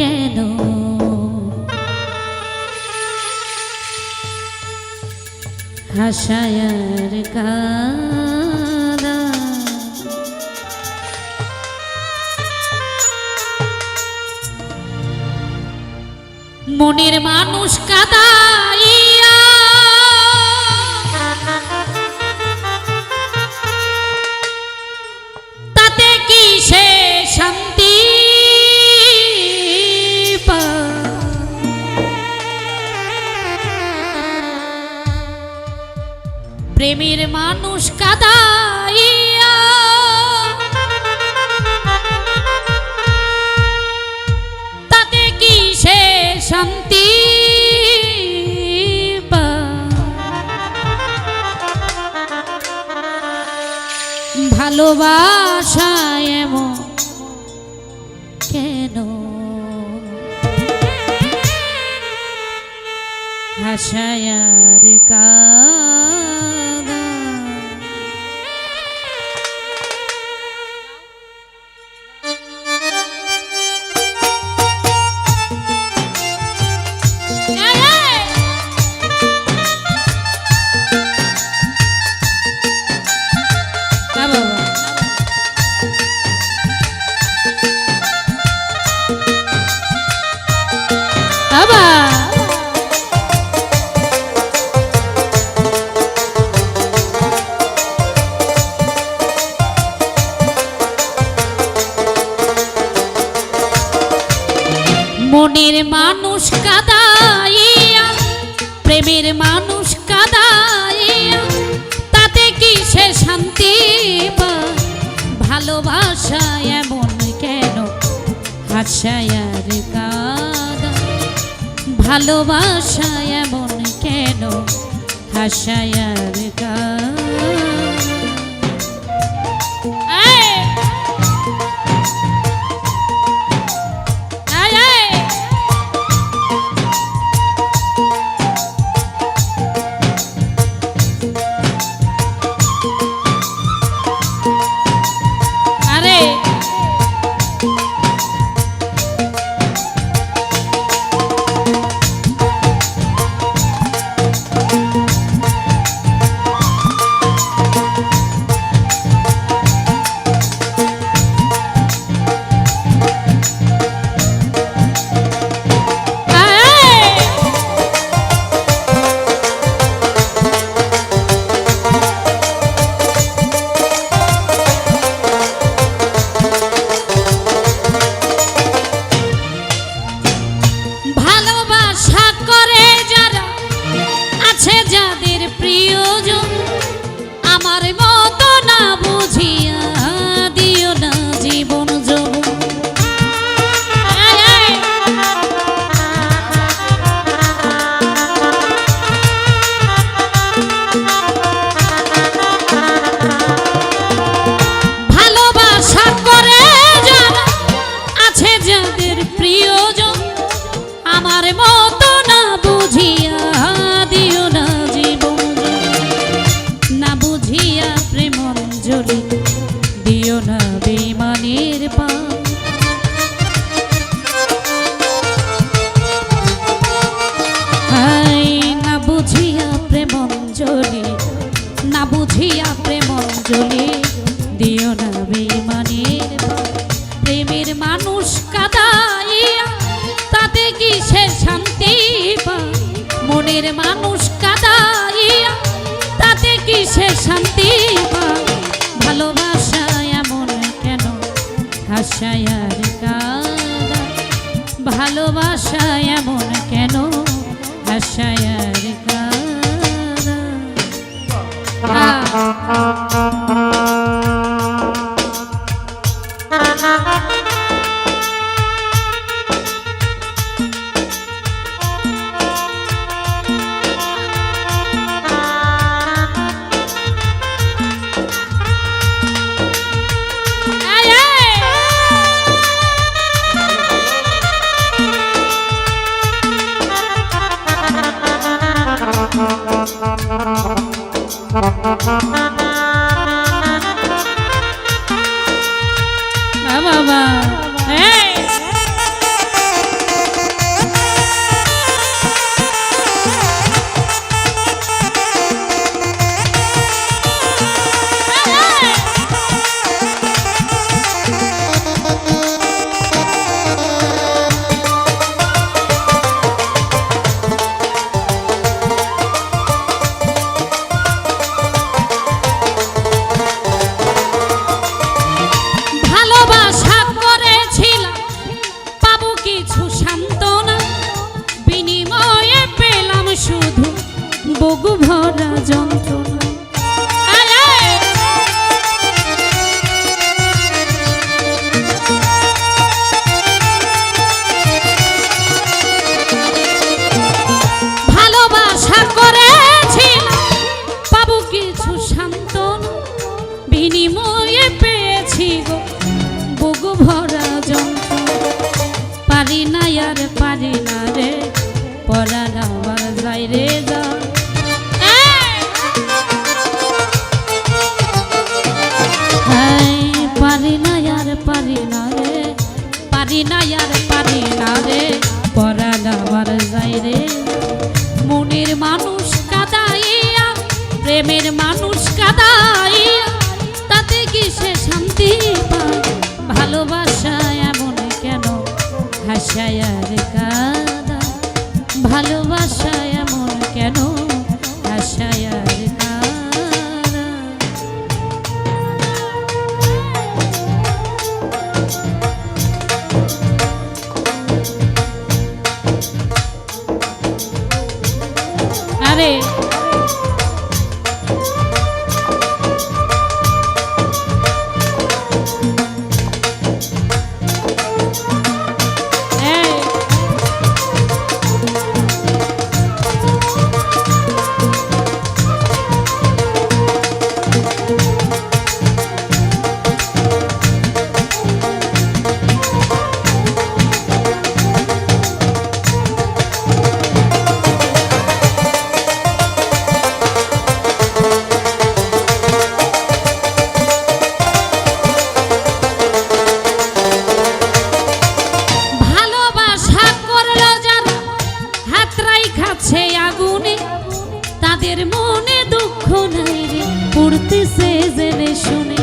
কেন হাসায়ার কাদা মনের মানুষ কাদাইয়া তাতে কি সে শান্তি প্রেমের মানুষ কাদাইয়া তাতে কি সে শান্তি ভালোবাসা এমন কেন হাসায়ার কাদা মনের মানুষ কাদাইয়া প্রেমের মানুষ কাদাইয়া তাতে কি সে শান্তি পায় ভালোবাসা এমন কেন হাসায়ার কাদা ভালোবাসা এমন কেন হাসায়ার কাদা না বুঝিয়া প্রেম অঞ্জলি দিও না বেঈমানের প্রেমের মানুষ কাদাইয়া তাতে কি সে শান্তি পায় মনের মানুষ কাদাইয়া তাতে কি সে শান্তি পায় ভালোবাসা এমন কেন হাসায়ার কাদা ভালোবাসা এমন কেন হাসায়ার কাদা পারি না আর পারি না রে পরাণ আমার যাই রে মনের মানুষ কাঁদাইয়া প্রেমের মানুষ কাঁদাইয়া তাতে কি সে শান্তি পায় ভালোবাসা এমন কেন হাসায় আর কাঁদা ভালোবাসা এমন কেন হাসায় আর কাঁদা আরে তাদের মনে দুঃখ নাই রে পড়তেছে জেনে শুনে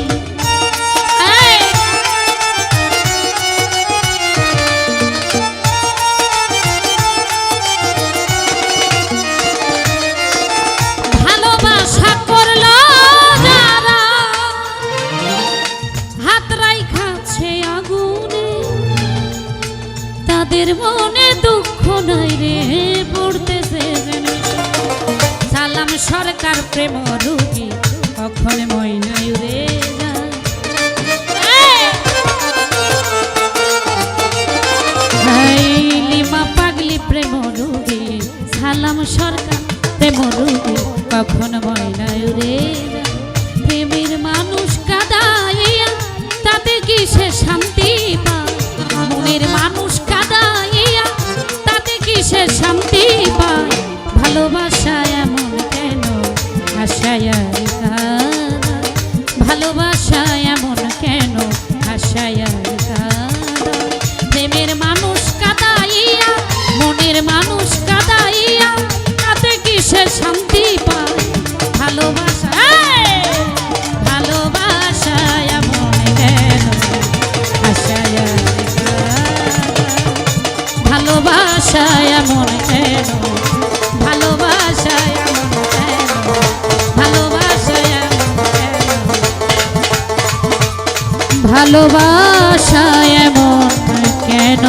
ভালোবাসা করলো যারা হাত রাইখাছে আগুনে তাদের মনে দুঃখ নাই রে পড়তেছে জেনে সালাম সরকার প্রেম রুগী কখন ময়নাই রে লিমা পাগলি প্রেম রুগী সালাম সরকার প্রেম রুগী কখন ময়নাই রে প্রেমের মানুষ কাঁদাইয়া তাতে কি সে শান্তি পায় মনের মানুষ কাঁদাইয়া তাতে কি সে শান্তি পায় ভালোবাসা এমন কেন হাসায় আর কাঁদা ভালোবাসা এমন কেন হাসায় আর কাঁদা প্রেমের মানুষ কাঁদাইয়া মনের মানুষ কাঁদাইয়া তাতে কি সে শান্তি পায় ভালোবাসা ভালোবাসা এমন কেন হাসায় আর কাঁদা ভালোবাসা এমন কেন ভালোবাসা এমন কেন ভালোবাসা এমন কেন ভালোবাসা এমন কেন